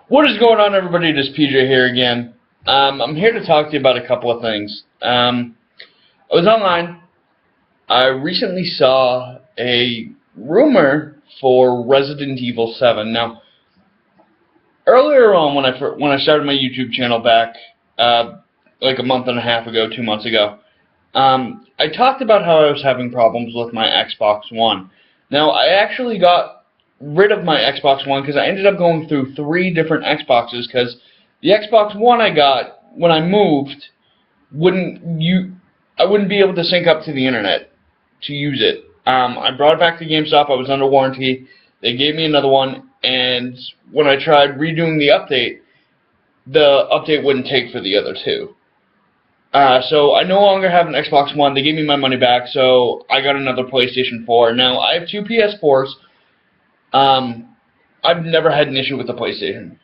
What is going on, everybody? This is PJ here again. I'm here to talk to you about a couple of things. I was online. I recently saw a rumor for Resident Evil 7. Now, earlier on when I started my YouTube channel back like a month and a half ago, 2 months ago, I talked about how I was having problems with my Xbox One. Now, I actually got rid of my Xbox One because I ended up going through 3 different Xboxes because the Xbox One I got when I moved I wouldn't be able to sync up to the internet to use it. I brought it back to GameStop. I was under warranty. They gave me another one, and when I tried redoing the update wouldn't take for the other 2. So I no longer have an Xbox One. They gave me my money back, so I got another PlayStation 4. Now, I have 2 PS4s. I've never had an issue with the PlayStation.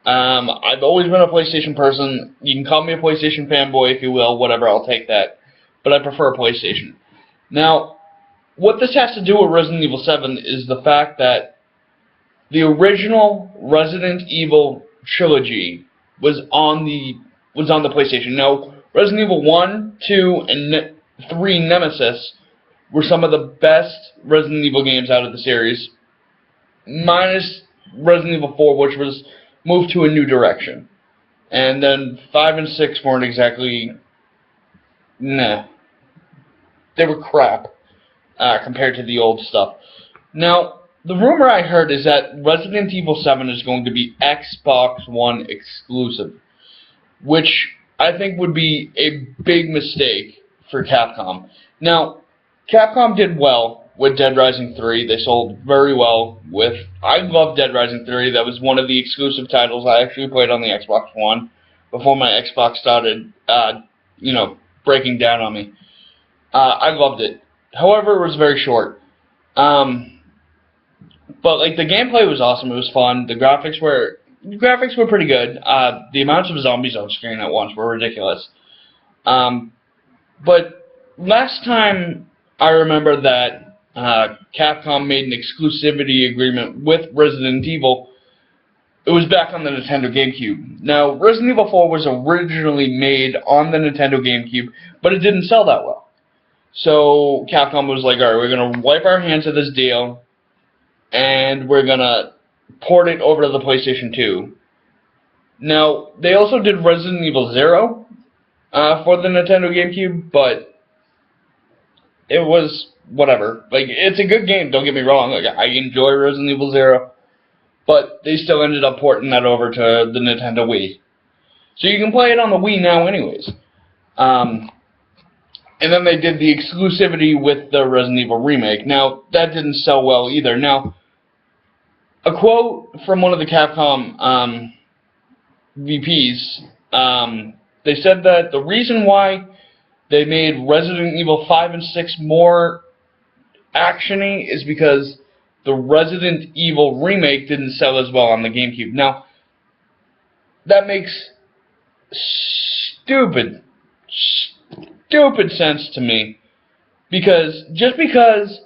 I've always been a PlayStation person. You can call me a PlayStation fanboy if you will, whatever, I'll take that. But I prefer a PlayStation. Now, what this has to do with Resident Evil 7 is the fact that the original Resident Evil trilogy was on the PlayStation. Now, Resident Evil 1, 2, and 3 Nemesis were some of the best Resident Evil games out of the series, minus Resident Evil 4, which was moved to a new direction. And then 5 and 6 weren't exactly... nah. They were crap compared to the old stuff. Now, the rumor I heard is that Resident Evil 7 is going to be Xbox One exclusive, which I think would be a big mistake for Capcom. Now, Capcom did well with Dead Rising 3. They sold very well with... I love Dead Rising 3. That was one of the exclusive titles I actually played on the Xbox One before my Xbox started, breaking down on me. I loved it. However, it was very short. But, the gameplay was awesome. It was fun. The graphics were pretty good. The amounts of zombies on screen at once were ridiculous. But last time I remember that Capcom made an exclusivity agreement with Resident Evil, it was back on the Nintendo GameCube. Now, Resident Evil 4 was originally made on the Nintendo GameCube, but it didn't sell that well. So Capcom was like, alright, we're going to wipe our hands of this deal, and we're going to port it over to the PlayStation 2. Now, they also did Resident Evil 0 for the Nintendo GameCube, but it was whatever. It's a good game, don't get me wrong. I enjoy Resident Evil 0, but they still ended up porting that over to the Nintendo Wii. So you can play it on the Wii now anyways. And then they did the exclusivity with the Resident Evil remake. Now, that didn't sell well either. Now, a quote from one of the Capcom VPs, they said that the reason why they made Resident Evil 5 and 6 more action-y is because the Resident Evil remake didn't sell as well on the GameCube. Now, that makes stupid sense to me, because just because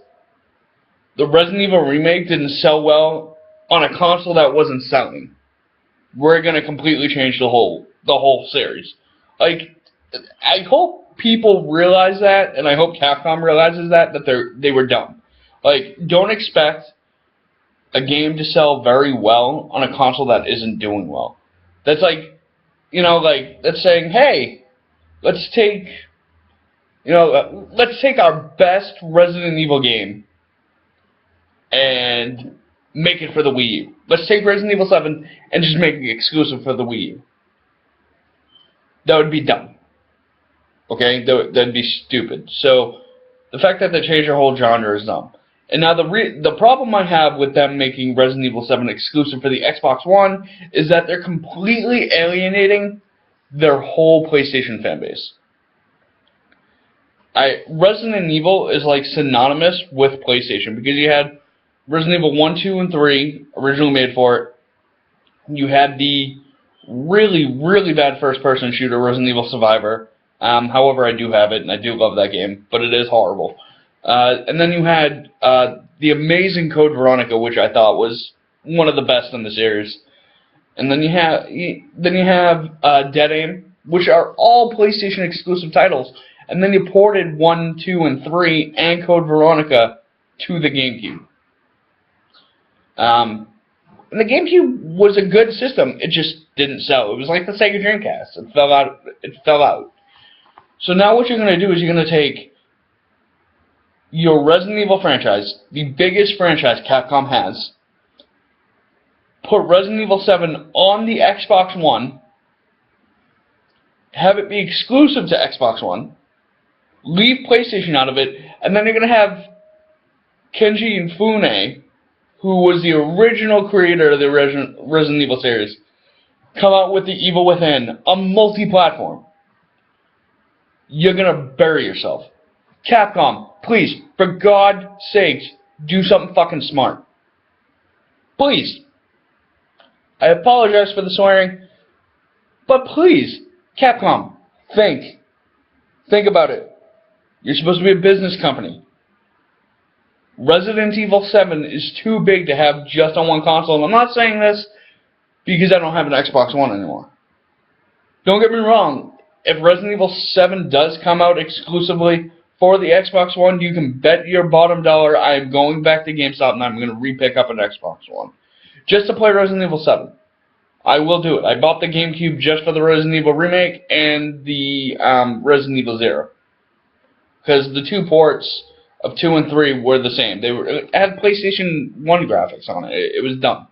the Resident Evil remake didn't sell well on a console that wasn't selling, we're gonna completely change the whole series. I hope people realize that, and I hope Capcom realizes that they were dumb. Don't expect a game to sell very well on a console that isn't doing well. That's that's saying, hey, let's take our best Resident Evil game and make it for the Wii U. Let's take Resident Evil 7 and just make it exclusive for the Wii U. That would be dumb. Okay? That'd be stupid. So, the fact that they changed their whole genre is dumb. And now the problem I have with them making Resident Evil 7 exclusive for the Xbox One is that they're completely alienating their whole PlayStation fanbase. Resident Evil is synonymous with PlayStation, because you had Resident Evil 1, 2, and 3 originally made for it. You had the really, really bad first-person shooter, Resident Evil Survivor. However, I do have it, and I do love that game, but it is horrible. And then you had the amazing Code Veronica, which I thought was one of the best in the series. And then you have Dead Aim, which are all PlayStation exclusive titles. And then you ported 1, 2, and 3 and Code Veronica to the GameCube. And the GameCube was a good system. It just didn't sell. It was like the Sega Dreamcast. It fell out. So now what you're going to do is you're going to take your Resident Evil franchise, the biggest franchise Capcom has, put Resident Evil 7 on the Xbox One, have it be exclusive to Xbox One, leave PlayStation out of it, and then you're going to have Kenji Inafune, who was the original creator of the Resident Evil series, come out with the Evil Within, a multi-platform. You're going to bury yourself. Capcom, please, for God's sakes, do something fucking smart. Please. I apologize for the swearing, but please, Capcom, think. Think about it. You're supposed to be a business company. Resident Evil 7 is too big to have just on one console, and I'm not saying this because I don't have an Xbox One anymore. Don't get me wrong, if Resident Evil 7 does come out exclusively for the Xbox One, you can bet your bottom dollar I am going back to GameStop and I'm going to re-pick up an Xbox One. Just to play Resident Evil 7. I will do it. I bought the GameCube just for the Resident Evil remake and the Resident Evil 0. Because the two ports of 2 and 3 were the same. It had PlayStation 1 graphics on it. It was dumb.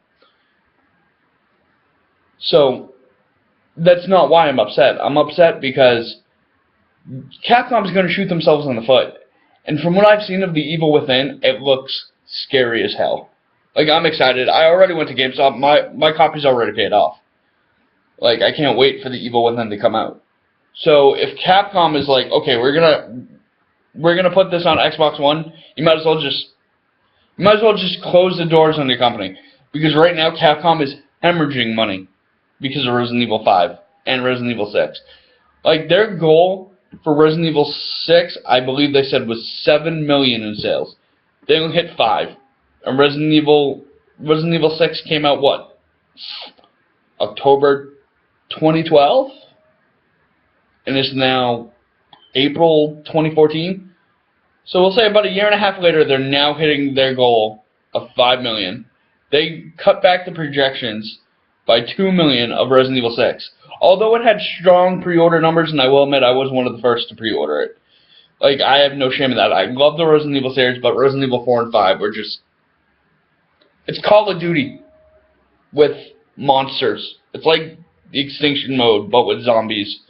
So, that's not why I'm upset. I'm upset because Capcom's going to shoot themselves in the foot. And from what I've seen of the Evil Within, it looks scary as hell. Like, I'm excited. I already went to GameStop. My copy's already paid off. Like, I can't wait for the Evil Within to come out. So, if Capcom is like, okay, we're gonna put this on Xbox One, you might as well just close the doors on your company. Because right now, Capcom is hemorrhaging money because of Resident Evil 5 and Resident Evil 6. Like, their goal for Resident Evil 6, I believe they said, was 7 million in sales. They only hit 5. And Resident Evil 6 came out, what? October 2012? And it's now April 2014. So we'll say about a year and a half later, they're now hitting their goal of 5 million. They cut back the projections by 2 million of Resident Evil 6. Although it had strong pre-order numbers, and I will admit I was one of the first to pre-order it. Like, I have no shame in that. I love the Resident Evil series, but Resident Evil 4 and 5 were just... It's Call of Duty with monsters. It's like the Extinction mode, but with zombies.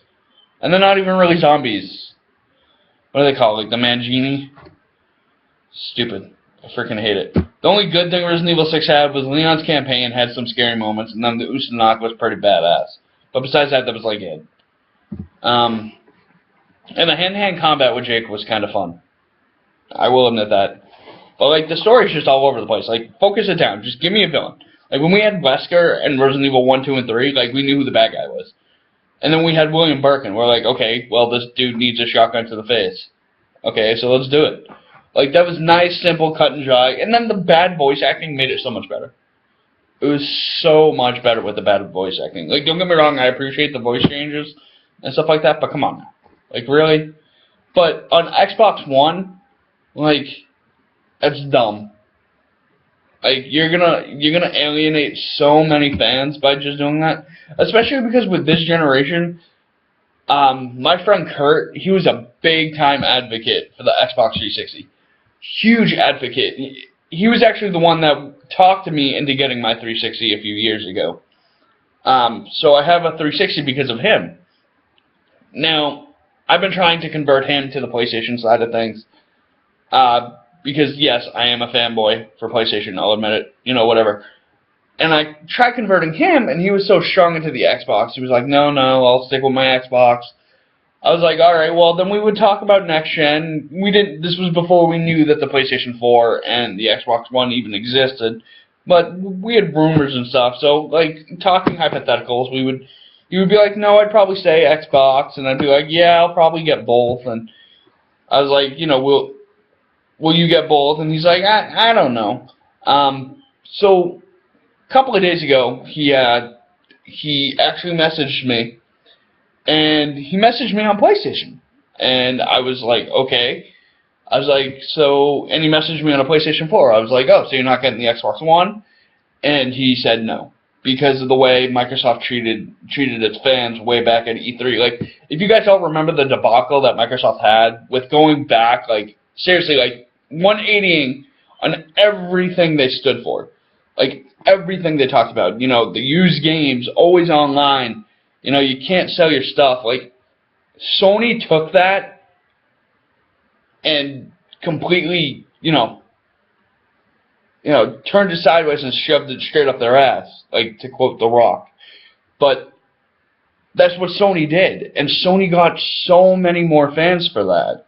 And they're not even really zombies. What do they call it? Like the Mangini? Stupid. I freaking hate it. The only good thing Resident Evil 6 had was Leon's campaign had some scary moments, and then the Usanok was pretty badass. But besides that was like it. And the hand-to-hand combat with Jake was kind of fun. I will admit that. But, like, the story's just all over the place. Like, focus it down. Just give me a villain. Like, when we had Wesker and Resident Evil 1, 2, and 3, like, we knew who the bad guy was. And then we had William Birkin. We're like, okay, well, this dude needs a shotgun to the face. Okay, so let's do it. Like, that was nice, simple, cut and dry. And then the bad voice acting made it so much better. It was so much better with the bad voice acting. Like, don't get me wrong, I appreciate the voice changes and stuff like that, but come on now. Like, really? But on Xbox One, like... That's dumb. Like, you're gonna alienate so many fans by just doing that. Especially because with this generation, my friend Kurt, he was a big-time advocate for the Xbox 360. Huge advocate. He was actually the one that talked to me into getting my 360 a few years ago. So I have a 360 because of him. Now, I've been trying to convert him to the PlayStation side of things. Because, yes, I am a fanboy for PlayStation, I'll admit it, you know, whatever. And I tried converting him, and he was so strong into the Xbox. He was like, no, I'll stick with my Xbox. I was like, alright, well, then we would talk about next gen. This was before we knew that the PlayStation 4 and the Xbox One even existed. But we had rumors and stuff, so, like, talking hypotheticals, you would be like, no, I'd probably say Xbox, and I'd be like, yeah, I'll probably get both, and I was like, you know, will you get both? And he's like, I don't know. So, a couple of days ago, he he actually messaged me, and he messaged me on PlayStation, and I was like, okay. I was like, and he messaged me on a PlayStation 4. I was like, oh, so you're not getting the Xbox One? And he said no, because of the way Microsoft treated its fans way back at E3. Like, if you guys all remember the debacle that Microsoft had with going back, like, seriously, like, 180ing on everything they stood for. Like, everything they talked about. You know, the used games, always online. You know, you can't sell your stuff. Like, Sony took that and completely, turned it sideways and shoved it straight up their ass, like, to quote The Rock. But that's what Sony did, and Sony got so many more fans for that.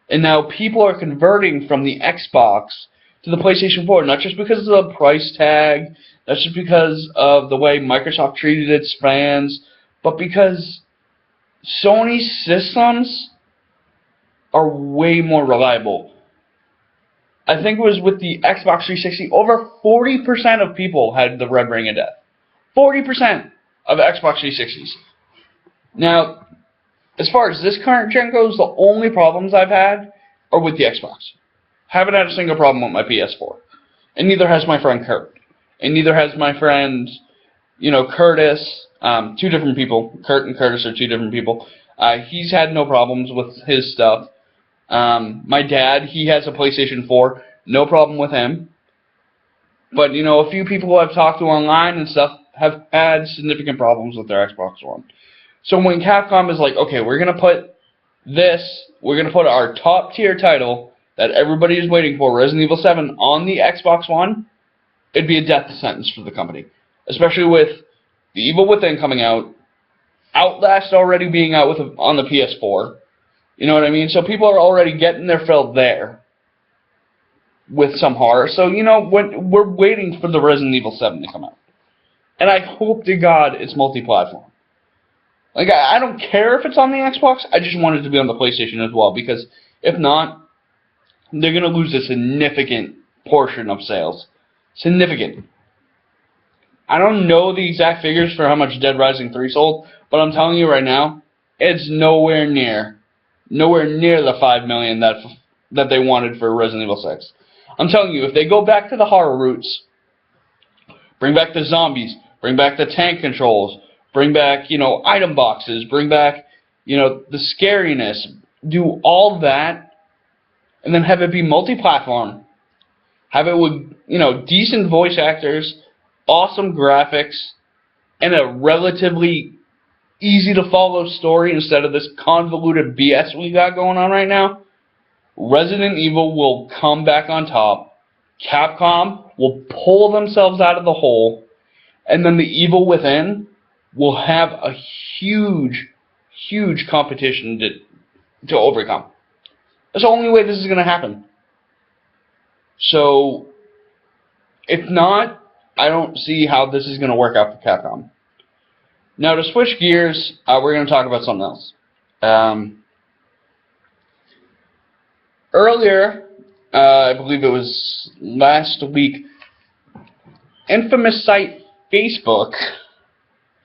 And now people are converting from the Xbox to the PlayStation 4, not just because of the price tag, not just because of the way Microsoft treated its fans, but because Sony's systems are way more reliable. I think it was with the Xbox 360, over 40% of people had the red ring of death. 40% of Xbox 360s. Now, as far as this current gen goes, the only problems I've had are with the Xbox. Haven't had a single problem with my PS4. And neither has my friend Kurt. And neither has my friend, Curtis. Two different people. Kurt and Curtis are two different people. He's had no problems with his stuff. My dad, he has a PlayStation 4. No problem with him. But, a few people who I've talked to online and stuff have had significant problems with their Xbox One. So when Capcom is like, okay, we're going to put our top tier title that everybody is waiting for, Resident Evil 7, on the Xbox One, it'd be a death sentence for the company. Especially with The Evil Within coming out, Outlast already being out on the PS4. You know what I mean? So people are already getting their fill there with some horror. So, we're waiting for the Resident Evil 7 to come out. And I hope to God it's multi-platform. Like, I don't care if it's on the Xbox. I just want it to be on the PlayStation as well. Because if not, they're going to lose a significant portion of sales. Significant. I don't know the exact figures for how much Dead Rising 3 sold. But I'm telling you right now, it's nowhere near the 5 million that they wanted for Resident Evil 6. I'm telling you, if they go back to the horror roots, bring back the zombies, bring back the tank controls, bring back, item boxes, bring back, the scariness, do all that, and then have it be multi-platform, have it with, decent voice actors, awesome graphics, and a relatively easy-to-follow story instead of this convoluted BS we got going on right now, Resident Evil will come back on top, Capcom will pull themselves out of the hole, and then The Evil Within will have a huge, huge competition to overcome. That's the only way this is going to happen. So, if not, I don't see how this is going to work out for Capcom. Now, to switch gears, we're going to talk about something else. Earlier, I believe it was last week, infamous site Facebook,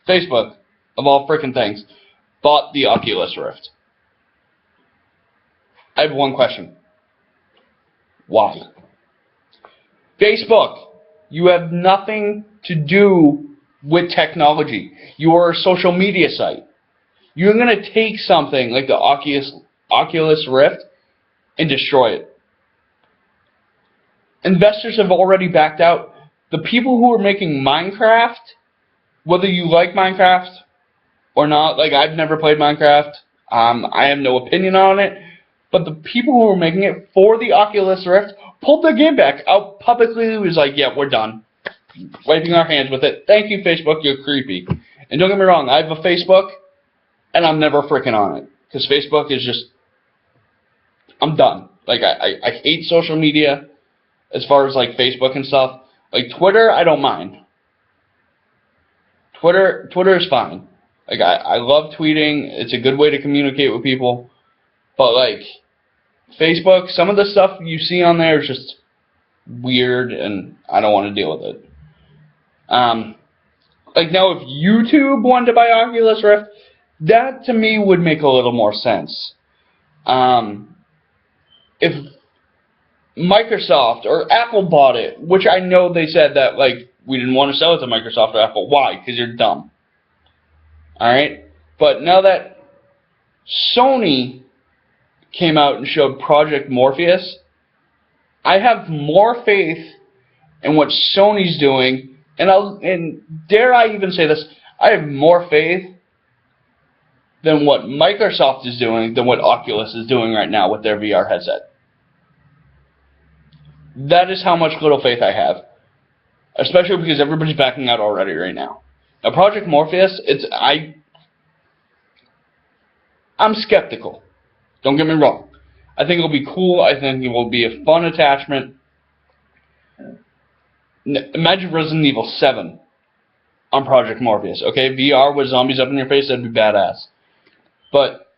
of all frickin' things, bought the Oculus Rift. I have one question. Why? Facebook, you have nothing to do with technology. You are a social media site. You're going to take something like the Oculus Rift and destroy it. Investors have already backed out. The people who are making Minecraft, whether you like Minecraft or not, like I've never played Minecraft, I have no opinion on it, but the people who are making it for the Oculus Rift pulled their game back out publicly. It was like, yeah, we're done. Wiping our hands with it. Thank you, Facebook, you're creepy. And don't get me wrong, I have a Facebook, and I'm never freaking on it. Because Facebook is just, I'm done. Like, I hate social media as far as, like, Facebook and stuff. Like, Twitter, I don't mind. Twitter is fine. Like, I love tweeting. It's a good way to communicate with people. But, like, Facebook, some of the stuff you see on there is just weird, and I don't want to deal with it. Like, now if YouTube wanted to buy Oculus Rift, that to me would make a little more sense. If Microsoft or Apple bought it, which I know they said that, like, we didn't want to sell it to Microsoft or Apple. Why? Because you're dumb. Alright? But now that Sony came out and showed Project Morpheus, I have more faith in what Sony's doing, and dare I even say this, I have more faith than what Microsoft is doing than what Oculus is doing right now with their VR headset. That is how much little faith I have. Especially because everybody's backing out already right now. Now, Project Morpheus, I'm skeptical. Don't get me wrong. I think it'll be cool. I think it will be a fun attachment. Imagine Resident Evil 7 on Project Morpheus. Okay, VR with zombies up in your face, that'd be badass. But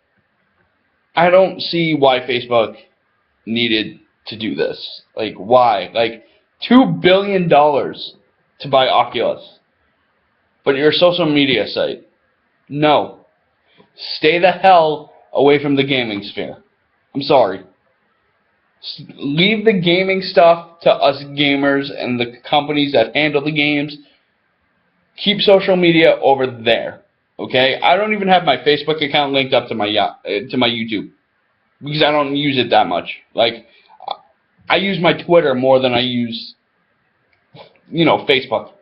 I don't see why Facebook needed to do this. Like, why? Like, $2 billion to buy Oculus. But you're a social media site. No. Stay the hell away from the gaming sphere. I'm sorry. Leave the gaming stuff to us gamers and the companies that handle the games. Keep social media over there. Okay? I don't even have my Facebook account linked up to my YouTube. Because I don't use it that much. Like, I use my Twitter more than I use, Facebook.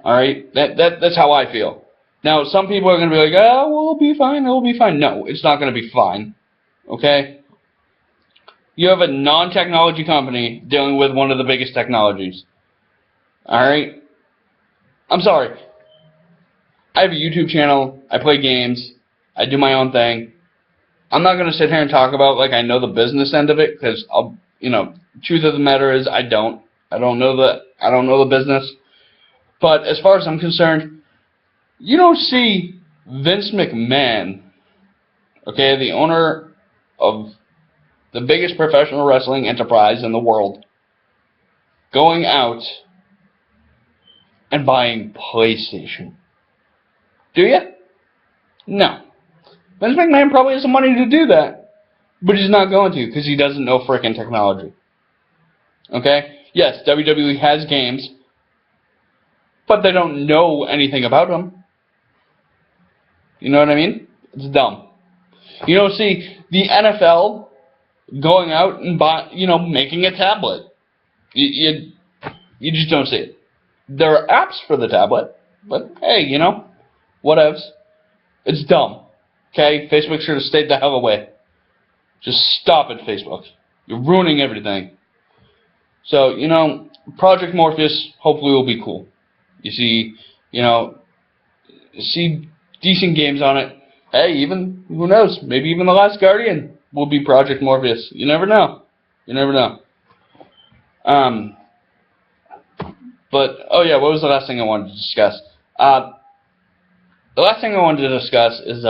Alright? That's how I feel. Now, some people are going to be like, oh, well, it'll be fine, it'll be fine. No, it's not going to be fine. Okay? You have a non-technology company dealing with one of the biggest technologies. Alright? I'm sorry. I have a YouTube channel. I play games. I do my own thing. I'm not going to sit here and talk about, like, I know the business end of it, because truth of the matter is I don't know the business. But as far as I'm concerned, you don't see Vince McMahon, okay, the owner of the biggest professional wrestling enterprise in the world, going out and buying PlayStation. Do you? No. Vince McMahon probably has the money to do that, but he's not going to because he doesn't know frickin' technology. Okay? Yes, WWE has games, but they don't know anything about them. You know what I mean? It's dumb. See, the NFL going out and making a tablet. You just don't see it. There are apps for the tablet, but hey, whatevs. It's dumb. Okay? Facebook should have stayed the hell away. Just stop it, Facebook. You're ruining everything. So, Project Morpheus hopefully will be cool. You see, see decent games on it. Hey, even, who knows, maybe even The Last Guardian will be Project Morpheus. You never know. You never know. But, oh yeah, what was the last thing I wanted to discuss? The last thing I wanted to discuss is,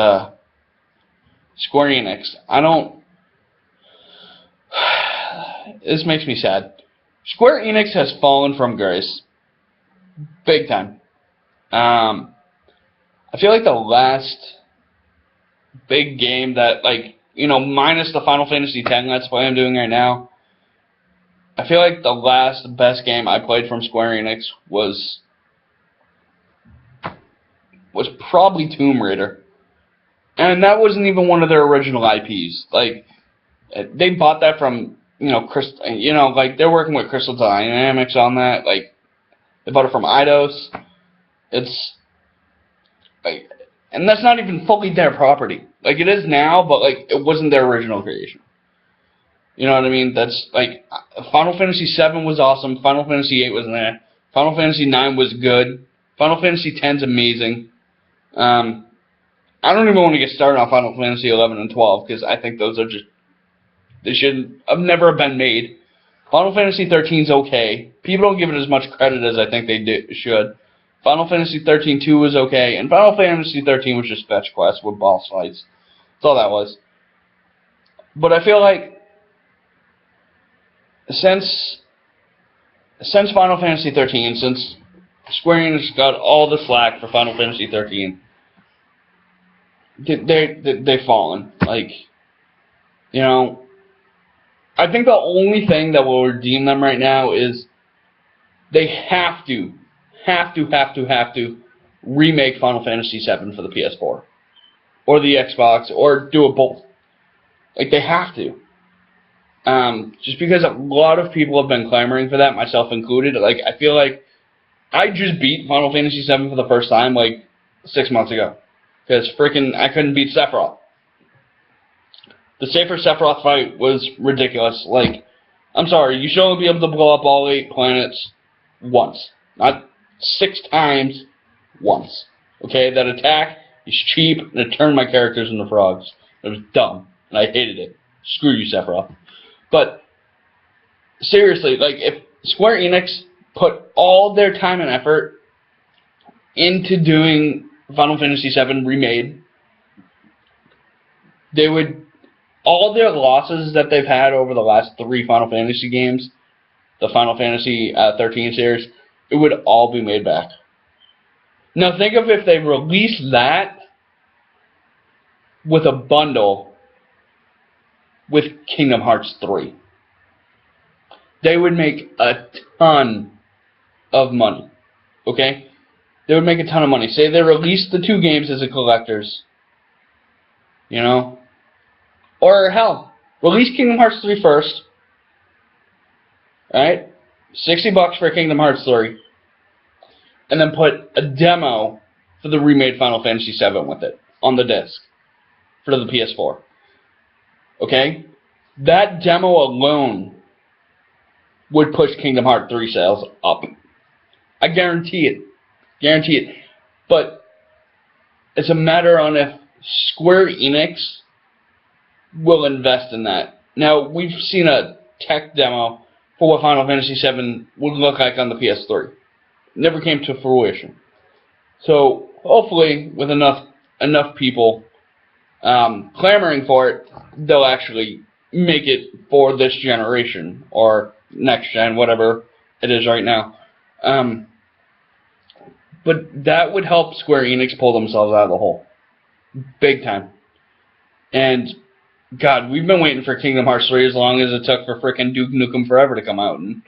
Square Enix. This makes me sad. Square Enix has fallen from grace. Big time. I feel like the last big game that, minus the Final Fantasy X Let's Play I'm doing right now, I feel like the last best game I played from Square Enix was probably Tomb Raider. And that wasn't even one of their original IPs. Like, they bought that from, they're working with Crystal Dynamics on that. Like, they bought it from Eidos. It's, and that's not even fully their property. Like, it is now, but, it wasn't their original creation. You know what I mean? That's, Final Fantasy VII was awesome. Final Fantasy VIII was there. Final Fantasy IX was good. Final Fantasy X's amazing. I don't even want to get started on Final Fantasy 11 and 12 because I think those are just, they shouldn't have never been made. Final Fantasy 13's okay. People don't give it as much credit as I think they should. Final Fantasy 13-2 was okay, and Final Fantasy 13 was just fetch quests with boss fights. That's all that was. But I feel like since Final Fantasy 13, since Square Enix got all the slack for Final Fantasy 13. They've fallen. Like, you know, I think the only thing that will redeem them right now is they have to remake Final Fantasy 7 for the PS4 or the Xbox, or do it both. Like, they have to. Just because a lot of people have been clamoring for that, myself included. Like, I feel like I just beat Final Fantasy 7 for the first time, like, 6 months ago. Because freaking, I couldn't beat Sephiroth. The Safer Sephiroth fight was ridiculous. Like, I'm sorry, you should only be able to blow up all 8 planets once. Not 6 times, once. Okay, that attack is cheap, and it turned my characters into frogs. It was dumb, and I hated it. Screw you, Sephiroth. But, seriously, like, if Square Enix put all their time and effort into doing Final Fantasy VII Remade, they would, all their losses that they've had over the last 3 Final Fantasy games, the Final Fantasy 13 series, it would all be made back. Now think of if they released that with a bundle with Kingdom Hearts 3. They would make a ton of money. Okay? They would make a ton of money. Say they released the 2 games as a collector's. You know? Or, hell, release Kingdom Hearts 3 first. Alright? $60 for Kingdom Hearts 3. And then put a demo for the remade Final Fantasy VII with it. On the disc. For the PS4. Okay? That demo alone would push Kingdom Hearts 3 sales up. I guarantee it. Guarantee it. But it's a matter on if Square Enix will invest in that. Now, we've seen a tech demo for what Final Fantasy VII would look like on the PS3. Never came to fruition. So, hopefully, with enough people clamoring for it, they'll actually make it for this generation, or next gen, whatever it is right now. But that would help Square Enix pull themselves out of the hole. Big time. And, God, we've been waiting for Kingdom Hearts 3 as long as it took for frickin' Duke Nukem Forever to come out. And,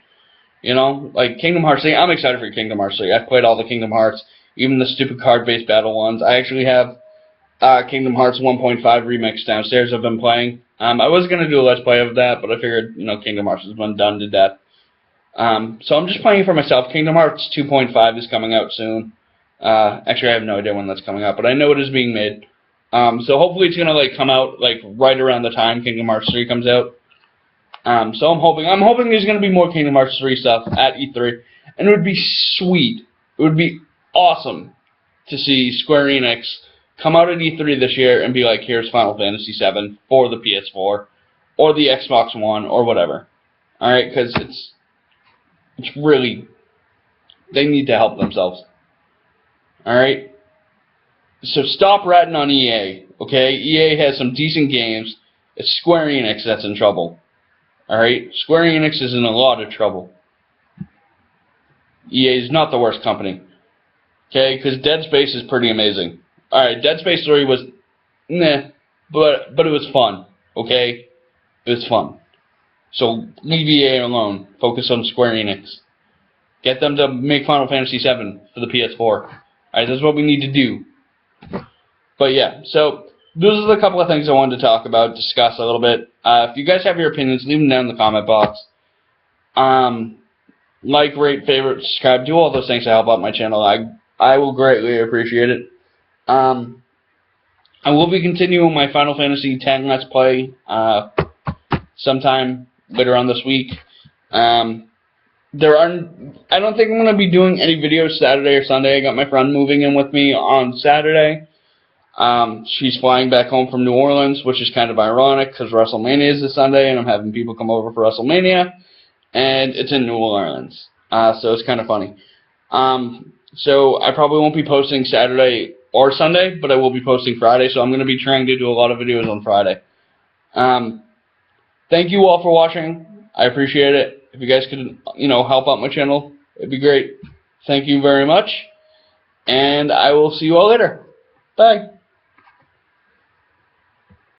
you know, like, Kingdom Hearts 3, I'm excited for Kingdom Hearts 3. I've played all the Kingdom Hearts, even the stupid card-based battle ones. I actually have Kingdom Hearts 1.5 Remix downstairs I've been playing. I was going to do a Let's Play of that, but I figured, you know, Kingdom Hearts has been done to death. So I'm just playing it for myself. Kingdom Hearts 2.5 is coming out soon. Actually, I have no idea when that's coming out, but I know it is being made. So hopefully it's going to, like, come out, like, right around the time Kingdom Hearts 3 comes out. So I'm hoping there's going to be more Kingdom Hearts 3 stuff at E3. And it would be sweet. It would be awesome to see Square Enix come out at E3 this year and be like, here's Final Fantasy VII for the PS4 or the Xbox One or whatever. Alright, because it's really, they need to help themselves. Alright? So stop ratting on EA, okay? EA has some decent games. It's Square Enix that's in trouble. Alright? Square Enix is in a lot of trouble. EA is not the worst company. Okay? Because Dead Space is pretty amazing. Alright, Dead Space 3 was, meh, but it was fun, okay? It was fun. So leave EA alone. Focus on Square Enix. Get them to make Final Fantasy VII for the PS4. Alright, that's what we need to do. But yeah, so those are the couple of things I wanted to talk about, discuss a little bit. If you guys have your opinions, leave them down in the comment box. Like, rate, favorite, subscribe, do all those things to help out my channel. I will greatly appreciate it. I will be continuing my Final Fantasy X Let's Play sometime later on this week. I don't think I'm going to be doing any videos Saturday or Sunday. I got my friend moving in with me on Saturday. She's flying back home from New Orleans, which is kind of ironic because WrestleMania is this Sunday and I'm having people come over for WrestleMania, and it's in New Orleans. So it's kind of funny. So I probably won't be posting Saturday or Sunday, but I will be posting Friday, so I'm going to be trying to do a lot of videos on Friday. Thank you all for watching. I appreciate it. If you guys could, you know, help out my channel, it'd be great. Thank you very much, and I will see you all later. Bye.